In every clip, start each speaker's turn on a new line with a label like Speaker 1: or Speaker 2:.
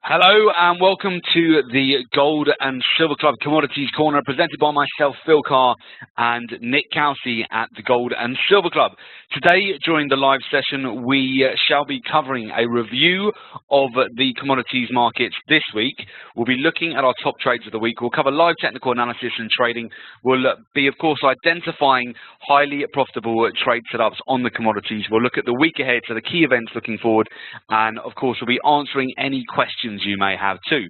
Speaker 1: Hello and welcome to the Gold and Silver Club Commodities Corner presented by myself, Phil Carr, and Nick Kelsey at the Gold and Silver Club. Today, during the live session, we shall be covering a review of the commodities markets this week. We'll be looking at our top trades of the week. We'll cover live technical analysis and trading. We'll be, of course, identifying highly profitable trade setups on the commodities. We'll look at the week ahead, so the key events looking forward, and, of course, we'll be answering any questions you may have too.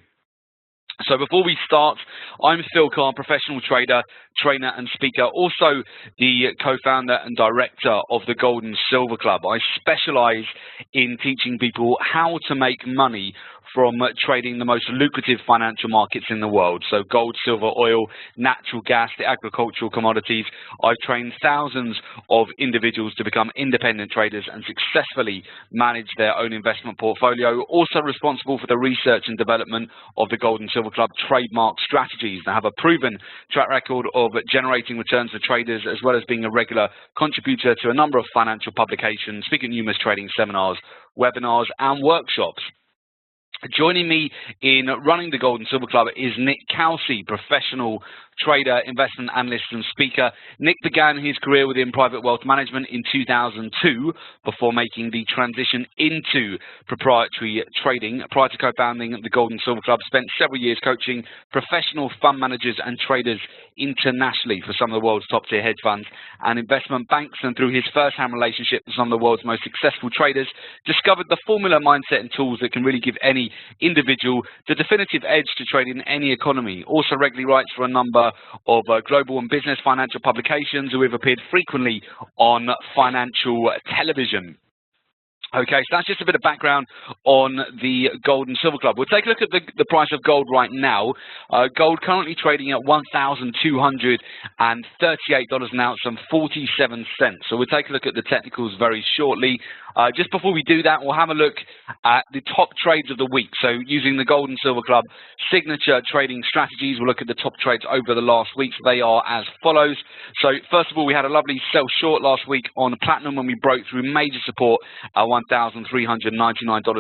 Speaker 1: So before we start, I'm Phil Carr, professional trader, trainer and speaker, also the co-founder and director of the Gold and Silver Club. I specialize in teaching people how to make money from trading the most lucrative financial markets in the world. So gold, silver, oil, natural gas, the agricultural commodities. I've trained thousands of individuals to become independent traders and successfully manage their own investment portfolio. Also responsible for the research and development of the Gold and Silver Club trademark strategies that have a proven track record of generating returns for traders, as well as being a regular contributor to a number of financial publications, speaking at numerous trading seminars, webinars and workshops. Joining me in running the Gold and Silver Club is Nick Kelsey, professional trader, investment analyst and speaker. Nick began his career within private wealth management in 2002 before making the transition into proprietary trading. Prior to co-founding the Gold and Silver Club, spent several years coaching professional fund managers and traders internationally for some of the world's top tier hedge funds and investment banks, and through his first-hand relationship with some of the world's most successful traders, discovered the formula, mindset and tools that can really give any individual the definitive edge to trade in any economy. Also regularly writes for a number of global and business financial publications who have appeared frequently on financial television. Okay, so that's just a bit of background on the Gold and Silver Club. We'll take a look at the price of gold right now. Gold currently trading at $1,238 an ounce and 47 cents. So we'll take a look at the technicals very shortly. Just before we do that, we'll have a look at the top trades of the week. So using the Gold and Silver Club signature trading strategies, we'll look at the top trades over the last week. So they are as follows. So first of all, we had a lovely sell short last week on platinum when we broke through major support at $1,399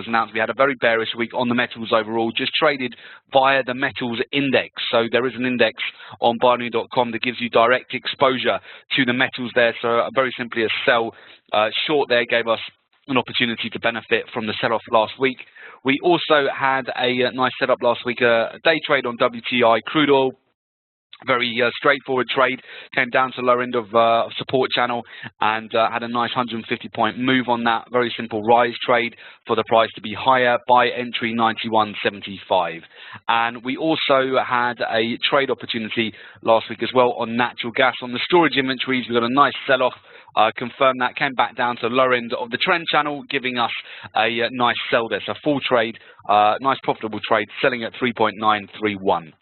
Speaker 1: an ounce. We had a very bearish week on the metals overall, just traded via the metals index. So there is an index on binary.com that gives you direct exposure to the metals there. So very simply a sell short there gave us an opportunity to benefit from the sell-off last week. We also had a nice setup last week, a day trade on WTI crude oil. Very straightforward trade, came down to the lower end of support channel and had a nice 150-point move on that. Very simple rise trade for the price to be higher. Buy entry 91.75. And we also had a trade opportunity last week as well on natural gas. On the storage inventories, we got a nice sell-off. Confirmed that, came back down to the lower end of the trend channel, giving us a nice sell there. So full trade, nice profitable trade, selling at 3.931.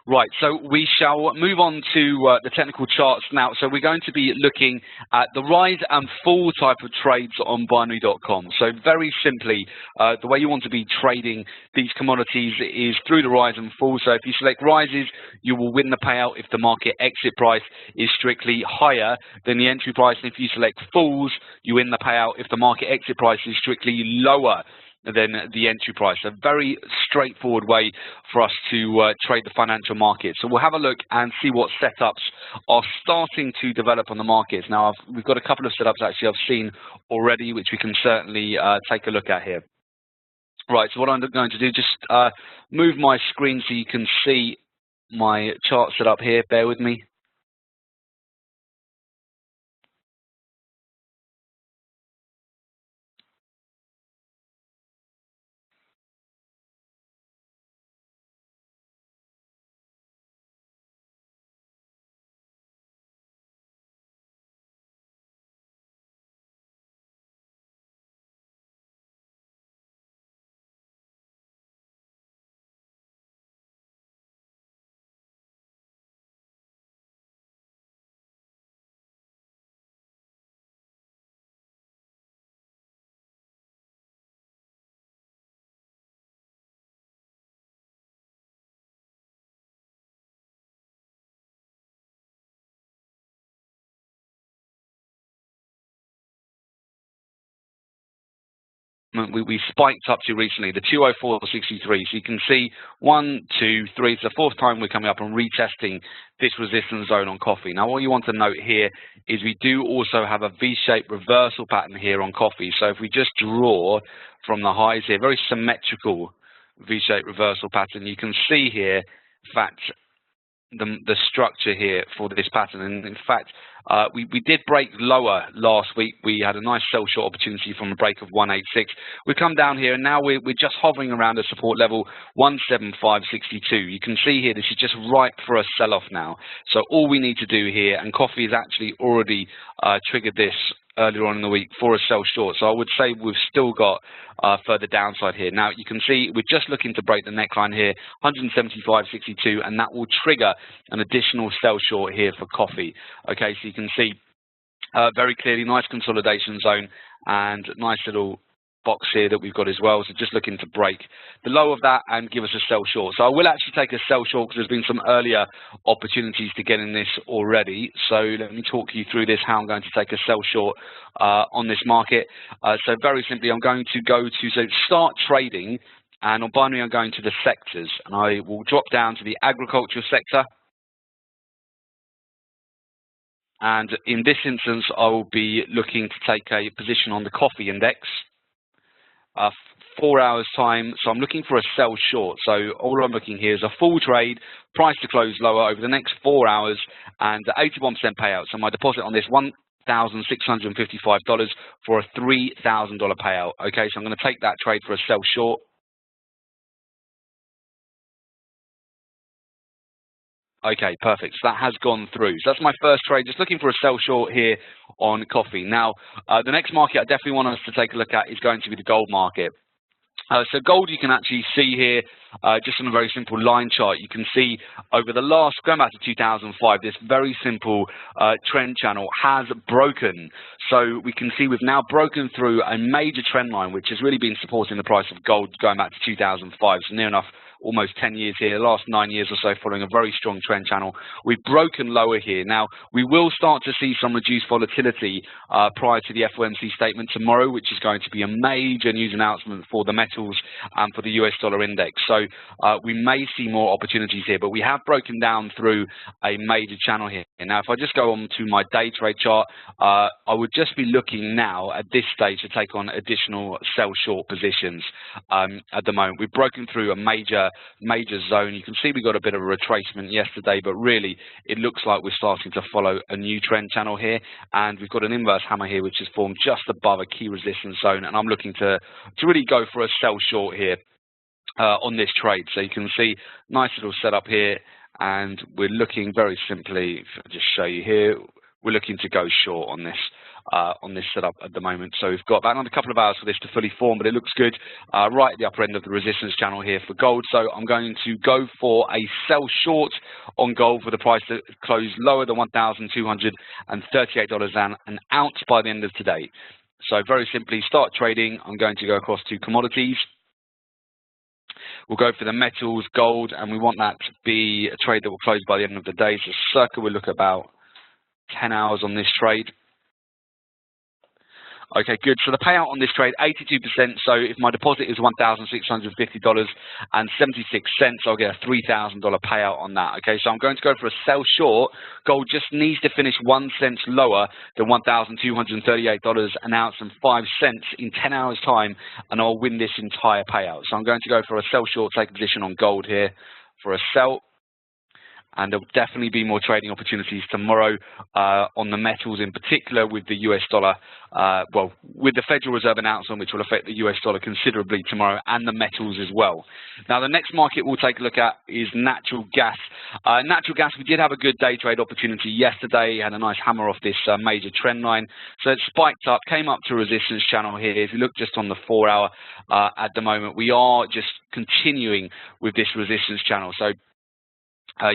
Speaker 1: Right, so we shall move on to the technical charts now. So we're going to be looking at the rise and fall type of trades on binary.com. So very simply, the way you want to be trading these commodities is through the rise and fall. So if you select rises, you will win the payout if the market exit price is strictly higher than the entry price. And if you select falls, you win the payout if the market exit price is strictly lower than the entry price. A very straightforward way for us to trade the financial market. So we'll have a look and see what setups are starting to develop on the markets. Now, we've got a couple of setups actually I've seen already, which we can certainly take a look at here. Right, so what I'm going to do, just move my screen so you can see my chart set up here. Bear with me. we spiked up to recently, the 204.63. So you can see 1, 2, 3. It's the fourth time we're coming up and retesting this resistance zone on coffee. Now, what you want to note here is we do also have a V-shaped reversal pattern here on coffee. So if we just draw from the highs here, very symmetrical V-shaped reversal pattern, you can see here, in fact, the structure here for this pattern. And in fact, we did break lower last week. We had a nice sell short opportunity from a break of 186. We've come down here, and now we're just hovering around a support level 175.62. You can see here this is just ripe for a sell-off now. So all we need to do here, and coffee has actually already triggered this earlier on in the week for a sell short. So I would say we've still got further downside here. Now you can see we're just looking to break the neckline here, 175.62, and that will trigger an additional sell short here for coffee. Okay, so you can see very clearly nice consolidation zone and nice little box here that we've got as well. So just looking to break the low of that and give us a sell short. So I will actually take a sell short because there's been some earlier opportunities to get in this already. So let me talk you through this, how I'm going to take a sell short on this market. So very simply, I'm going to go to start trading, and on binary I'm going to the sectors, and I will drop down to the agriculture sector. And in this instance, I will be looking to take a position on the coffee index. 4 hours time, so I'm looking for a sell short. So all I'm looking here is a full trade, price to close lower over the next 4 hours, and 81% payout. So my deposit on this $1,655 for a $3,000 payout. Okay, so I'm going to take that trade for a sell short. Okay, perfect. So that has gone through. So that's my first trade, just looking for a sell short here on coffee. Now, the next market I definitely want us to take a look at is going to be the gold market. So gold, you can actually see here, just on a very simple line chart, you can see over the last, going back to 2005, this very simple trend channel has broken. So we can see we've now broken through a major trend line, which has really been supporting the price of gold going back to 2005, so near enough almost 10 years here, the last 9 years or so following a very strong trend channel. We've broken lower here. Now, we will start to see some reduced volatility prior to the FOMC statement tomorrow, which is going to be a major news announcement for the metals and for the US dollar index. So we may see more opportunities here, but we have broken down through a major channel here. Now, if I just go on to my day trade chart, I would just be looking now at this stage to take on additional sell short positions at the moment. We've broken through a major zone. You can see we got a bit of a retracement yesterday, but really it looks like we're starting to follow a new trend channel here, and we've got an inverse hammer here which is formed just above a key resistance zone, and I'm looking to really go for a sell short here on this trade. So you can see nice little setup here, and we're looking very simply, if I just show you here, we're looking to go short on this setup at the moment. So we've got about another couple of hours for this to fully form, but it looks good right at the upper end of the resistance channel here for gold. So I'm going to go for a sell short on gold for the price to close lower than $1,238 an ounce by the end of today. So very simply, start trading. I'm going to go across to commodities. We'll go for the metals, gold, and we want that to be a trade that will close by the end of the day. So circa we'll look at about 10 hours on this trade. Okay, good. So the payout on this trade, 82%. So if my deposit is $1,650 and 76 cents, I'll get a $3,000 payout on that. Okay, so I'm going to go for a sell short. Gold just needs to finish 1 cent lower than $1,238 an ounce and 5 cents in 10 hours time, and I'll win this entire payout. So I'm going to go for a sell short, take a position on gold here for a sell. And there'll definitely be more trading opportunities tomorrow on the metals, in particular with the US dollar, well, with the Federal Reserve announcement, which will affect the US dollar considerably tomorrow, and the metals as well. Now, the next market we'll take a look at is natural gas. Natural gas, we did have a good day trade opportunity yesterday, had a nice hammer off this major trend line. So it spiked up, came up to a resistance channel here. If you look just on the 4 hour at the moment, we are just continuing with this resistance channel. So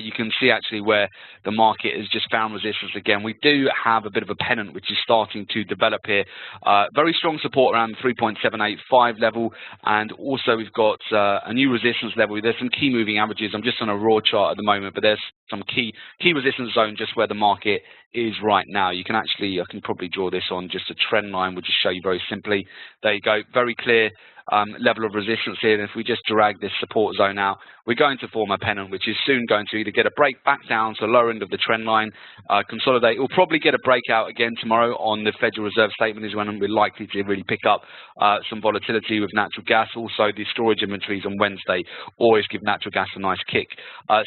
Speaker 1: you can see actually where the market has just found resistance again. We do have a bit of a pennant which is starting to develop here. Very strong support around the 3.785 level, and also we've got a new resistance level. There's some key moving averages. I'm just on a raw chart at the moment, but there's some key resistance zone just where the market is right now. You can actually, I can probably draw this on just a trend line. We'll just show you very simply. There you go, very clear level of resistance here. And if we just drag this support zone out, we're going to form a pennant, which is soon going to either get a break back down to the lower end of the trend line, consolidate. We'll probably get a breakout again tomorrow on the Federal Reserve statement is when we're likely to really pick up some volatility with natural gas. Also, the storage inventories on Wednesday always give natural gas a nice kick.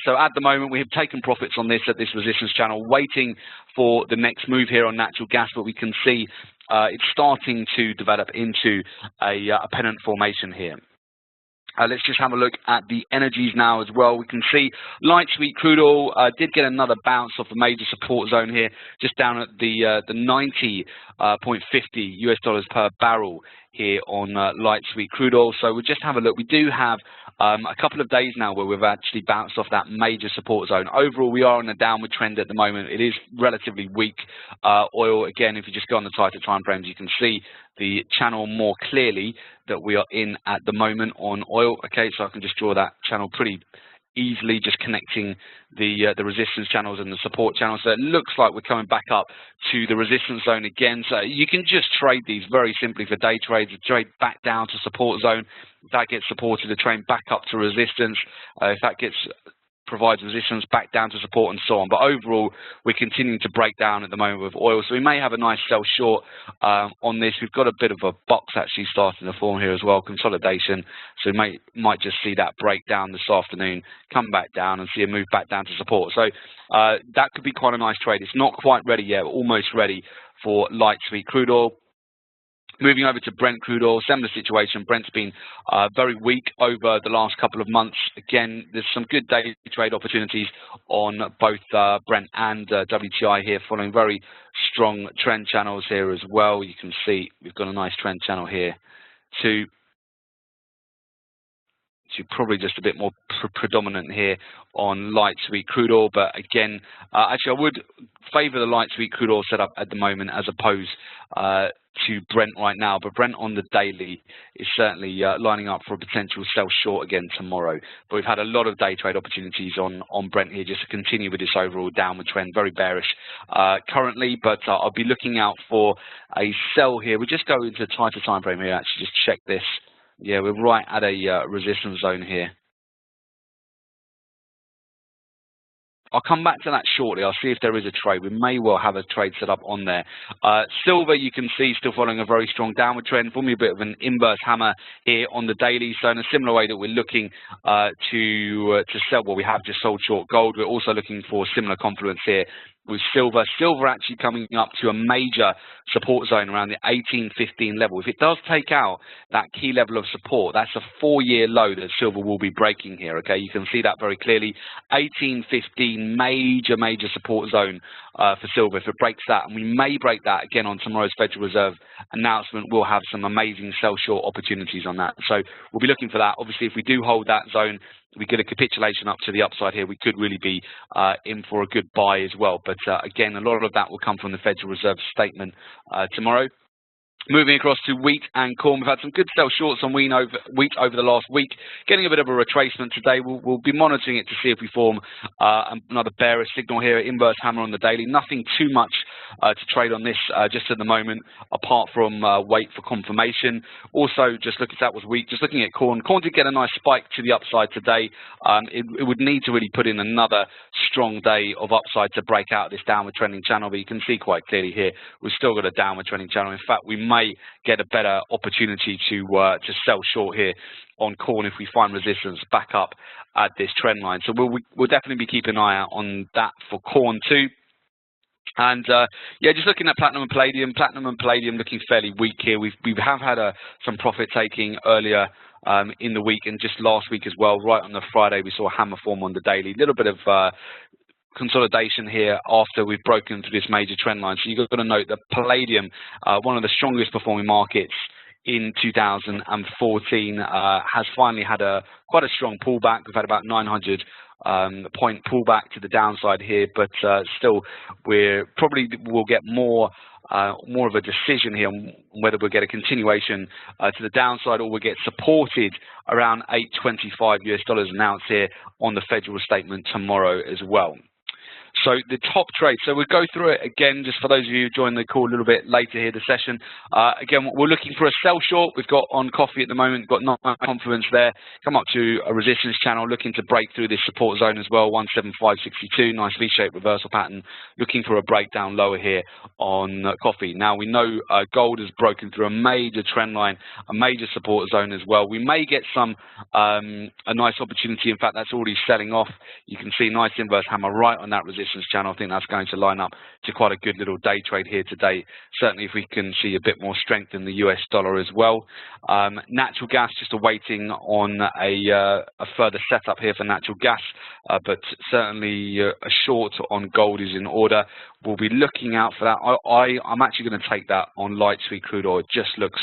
Speaker 1: So at the moment, we have taken profits on this at this resistance channel, waiting for the next move here on natural gas, but we can see it's starting to develop into a pennant formation here. Let's just have a look at the energies now as well. We can see light sweet crude oil did get another bounce off the major support zone here, just down at the 90.50 US dollars per barrel here on light sweet crude oil. So we'll just have a look. We do have a couple of days now where we've actually bounced off that major support zone. Overall, we are on a downward trend at the moment. It is relatively weak oil. Again, if you just go on the tighter time frames, you can see the channel more clearly that we are in at the moment on oil. Okay, so I can just draw that channel pretty easily, just connecting the resistance channels and the support channels. So it looks like we're coming back up to the resistance zone again. So you can just trade these very simply for day trades. Trade back down to support zone. If that gets supported, the trade back up to resistance. If that provides resistance, back down to support, and so on. But overall, we're continuing to break down at the moment with oil. So we may have a nice sell short on this. We've got a bit of a box actually starting to form here as well, consolidation. So we might just see that break down this afternoon, come back down and see a move back down to support. So that could be quite a nice trade. It's not quite ready yet, but almost ready for light sweet crude oil. Moving over to Brent crude oil, similar situation. Brent's been very weak over the last couple of months. Again, there's some good day trade opportunities on both Brent and WTI here, following very strong trend channels here as well. You can see we've got a nice trend channel here too. So probably just a bit more predominant here on light sweet crude oil, but again, actually I would favour the light sweet crude oil setup at the moment as opposed to Brent right now. But Brent on the daily is certainly lining up for a potential sell short again tomorrow. But we've had a lot of day trade opportunities on Brent here just to continue with this overall downward trend, very bearish currently, but I'll be looking out for a sell here. We'll just go into a tighter time frame here, actually just check this. Yeah, we're right at a resistance zone here. I'll come back to that shortly. I'll see if there is a trade. We may well have a trade set up on there. Silver, you can see, still following a very strong downward trend, forming a bit of an inverse hammer here on the daily. So in a similar way that we're looking to sell, well, we have just sold short gold. We're also looking for similar confluence here with silver. Silver actually coming up to a major support zone around the 1815 level. If it does take out that key level of support, that's a 4-year low that silver will be breaking here. Okay, you can see that very clearly. 1815 major support zone for silver. If it breaks that, and we may break that again on tomorrow's Federal Reserve announcement, we'll have some amazing sell short opportunities on that. So we'll be looking for that. Obviously, if we do hold that zone, we get a capitulation up to the upside here, we could really be in for a good buy as well. But again, a lot of that will come from the Federal Reserve statement tomorrow. Moving across to wheat and corn, we've had some good sell shorts on wheat over the last week, getting a bit of a retracement today. We'll be monitoring it to see if we form another bearish signal here, inverse hammer on the daily. Nothing too much to trade on this just at the moment, apart from wait for confirmation. Also, just look at that was weak. Just looking at corn, corn did get a nice spike to the upside today. It would need to really put in another strong day of upside to break out this downward trending channel, but you can see quite clearly here we've still got a downward trending channel. In fact, we may get a better opportunity to sell short here on corn if we find resistance back up at this trend line. So we'll definitely be keeping an eye out on that for corn too. And yeah, just looking at platinum and palladium looking fairly weak here. We have had some profit taking earlier in the week, and just last week as well. Right on the Friday, we saw a hammer form on the daily. A little bit of consolidation here after we've broken through this major trend line. So you've got to note that palladium, one of the strongest performing markets in 2014, has finally had quite a strong pullback. We've had about 900 point pullback to the downside here, but still we probably will get more of a decision here on whether we'll get a continuation to the downside or we'll get supported around 825 US dollars an ounce here on the federal statement tomorrow as well. So the top trade, so we'll go through it again, just for those of you who joined the call a little bit later here, the session. Again, we're looking for a sell short. We've got on coffee at the moment, got no confidence there. Come up to a resistance channel, looking to break through this support zone as well, 175.62, nice V-shaped reversal pattern. Looking for a breakdown lower here on coffee. Now, we know gold has broken through a major trend line, a major support zone as well. We may get some, a nice opportunity. In fact, that's already selling off. You can see nice inverse hammer right on that resistance channel. I think that's going to line up to quite a good little day trade here today. Certainly if we can see a bit more strength in the US dollar as well. Natural gas, just awaiting on a further setup here for natural gas, but certainly a short on gold is in order. We'll be looking out for that. I'm actually going to take that on light sweet crude oil. It just looks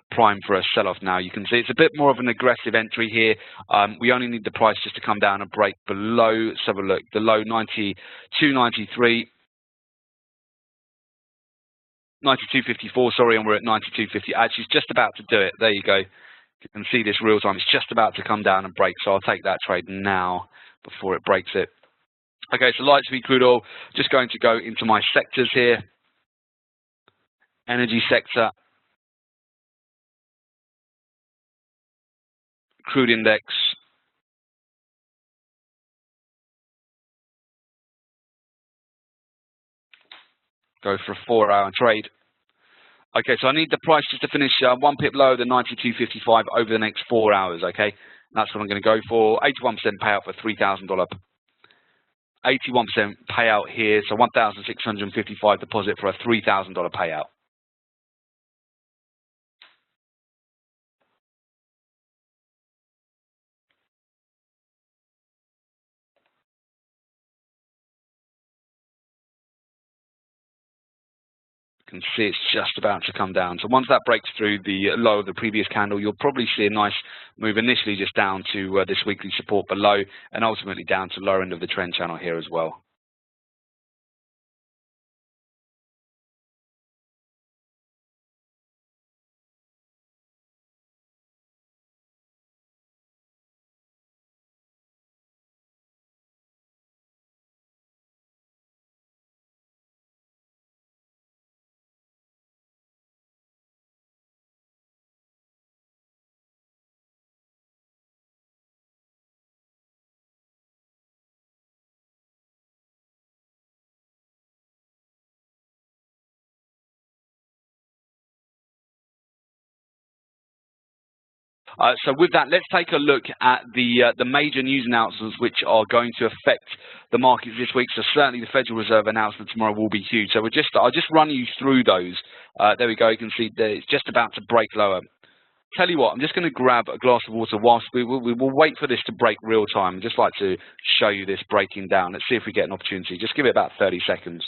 Speaker 1: prime for a sell-off now. You can see it's a bit more of an aggressive entry here. We only need the price just to come down and break below, let's have a look, below 92.93, 92.54, sorry, and we're at 92.50. Actually, it's just about to do it. There you go. You can see this real time. It's just about to come down and break, so I'll take that trade now before it breaks it. Okay, so light sweet crude oil, just going to go into my sectors here. Energy sector, crude index, go for a 4-hour trade. Okay, so I need the price just to finish 1 pip lower than 92.55 over the next 4 hours, okay? That's what I'm going to go for. 81% payout for $3,000. 81% payout here, so $1,655 deposit for a $3,000 payout. You can see it's just about to come down. So once that breaks through the low of the previous candle, you'll probably see a nice move initially just down to this weekly support below, and ultimately down to lower end of the trend channel here as well. So with that, let's take a look at the major news announcements which are going to affect the markets this week. So certainly the Federal Reserve announcement tomorrow will be huge. So I'll just run you through those. There we go. You can see that it's just about to break lower. Tell you what, I'm just going to grab a glass of water whilst we will wait for this to break real time. I'd just like to show you this breaking down. Let's see if we get an opportunity. Just give it about 30 seconds.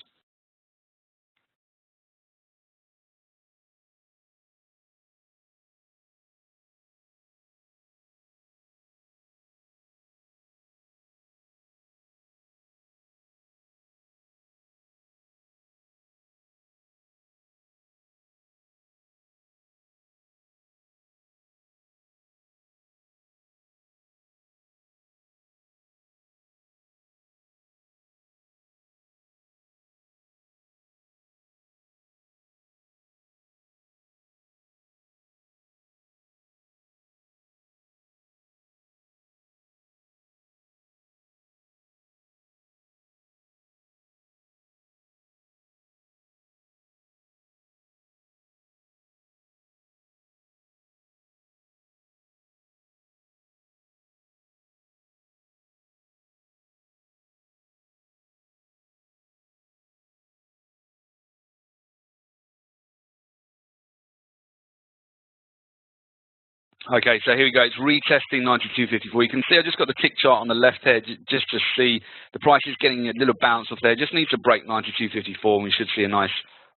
Speaker 1: Okay, so here we go. It's retesting 92.54. You can see I just got the tick chart on the left here just to see the price is getting a little bounce off there. Just needs to break 92.54 and we should see a nice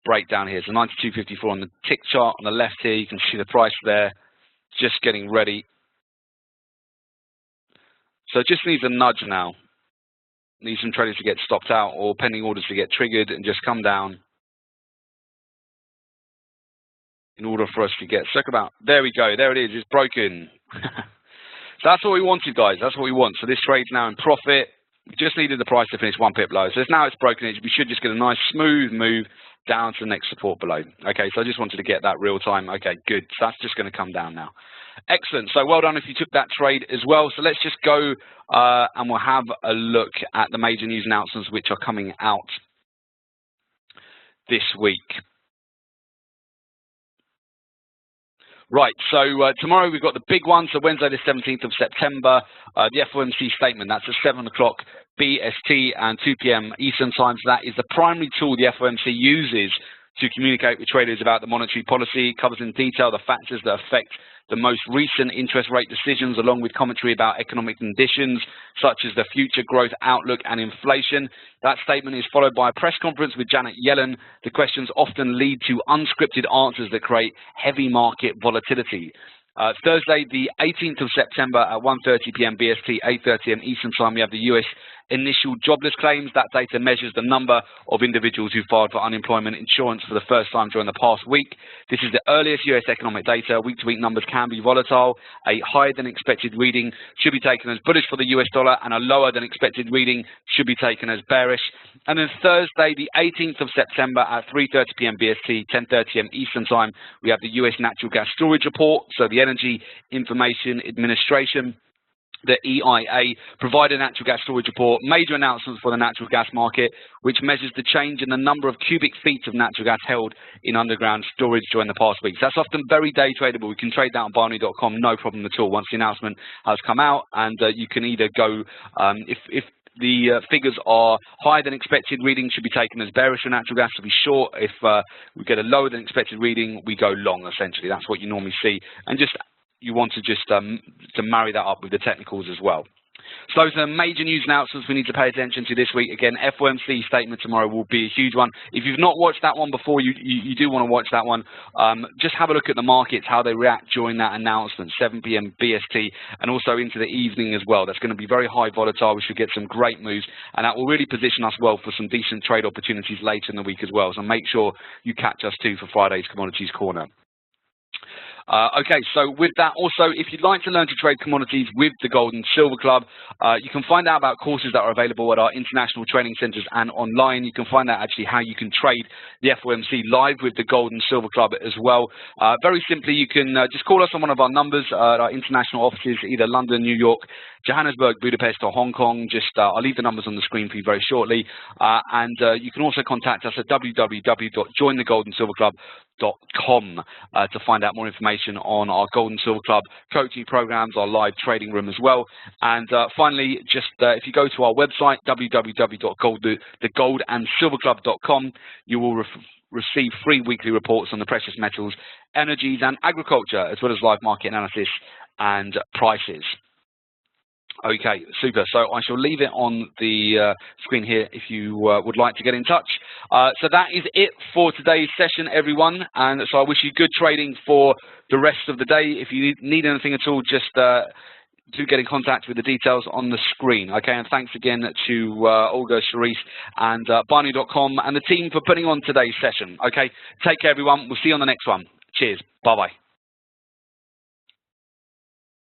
Speaker 1: breakdown here. So 92.54 on the tick chart on the left here. You can see the price there just getting ready. So it just needs a nudge now. Needs some traders to get stopped out or pending orders to get triggered and just come down in order for us to get stuck about. There we go. There it is. It's broken. So that's what we wanted, guys. That's what we want. So this trade's now in profit. We just needed the price to finish 1 pip low. So now it's broken it. We should just get a nice smooth move down to the next support below. Okay, so I just wanted to get that real time. Okay, good. So that's just going to come down now. Excellent. So well done if you took that trade as well. So let's just go and we'll have a look at the major news announcements which are coming out this week. Right, so tomorrow we've got the big one. So Wednesday the 17th of September, the FOMC statement. That's at 7 o'clock BST and 2 p.m. Eastern time. So that is the primary tool the FOMC uses to communicate with traders about the monetary policy. It covers in detail the factors that affect the most recent interest rate decisions, along with commentary about economic conditions, such as the future growth outlook and inflation. That statement is followed by a press conference with Janet Yellen. The questions often lead to unscripted answers that create heavy market volatility. Thursday, the 18th of September at 1:30 p.m. BST, 8:30 a.m. Eastern Time, we have the U.S. initial jobless claims. That data measures the number of individuals who filed for unemployment insurance for the first time during the past week. This is the earliest U.S. economic data. Week-to-week numbers can be volatile. A higher-than-expected reading should be taken as bullish for the U.S. dollar, and a lower-than-expected reading should be taken as bearish. And then Thursday, the 18th of September at 3:30 p.m. BST, 10:30 a.m. Eastern Time, we have the U.S. natural gas storage report. So the Energy Information Administration, the EIA, provide a natural gas storage report, major announcements for the natural gas market, which measures the change in the number of cubic feet of natural gas held in underground storage during the past week. So that's often very day tradable. We can trade that on binary.com, no problem at all, once the announcement has come out. And you can either go, if the figures are higher than expected, reading should be taken as bearish for natural gas to be short. If we get a lower than expected reading, we go long, essentially. That's what you normally see. And just you want to just to marry that up with the technicals as well. So those are major news announcements we need to pay attention to this week. Again, FOMC statement tomorrow will be a huge one. If you've not watched that one before, you do want to watch that one. Just have a look at the markets, how they react during that announcement, 7 p.m. BST, and also into the evening as well. That's going to be very high volatile. We should get some great moves, and that will really position us well for some decent trade opportunities later in the week as well. So make sure you catch us too for Friday's Commodities Corner. Okay, so with that, also, if you'd like to learn to trade commodities with the Gold and Silver Club, you can find out about courses that are available at our international training centers and online. You can find out actually how you can trade the FOMC live with the Gold and Silver Club as well. Very simply, you can just call us on one of our numbers at our international offices, either London, New York, Johannesburg, Budapest, or Hong Kong. Just I'll leave the numbers on the screen for you very shortly. And you can also contact us at www.jointhegoldandsilverclub.com to find out more information on our Gold and Silver Club coaching programs, our live trading room as well. And finally, just if you go to our website, www.thegoldandsilverclub.com, you will receive free weekly reports on the precious metals, energies, and agriculture, as well as live market analysis and prices. Okay, super. So I shall leave it on the screen here if you would like to get in touch. So that is it for today's session, everyone. And so I wish you good trading for the rest of the day. If you need anything at all, just do get in contact with the details on the screen. Okay, and thanks again to Olga, Sharice, and Binary.com and the team for putting on today's session. Okay, take care, everyone. We'll see you on the next one. Cheers. Bye-bye.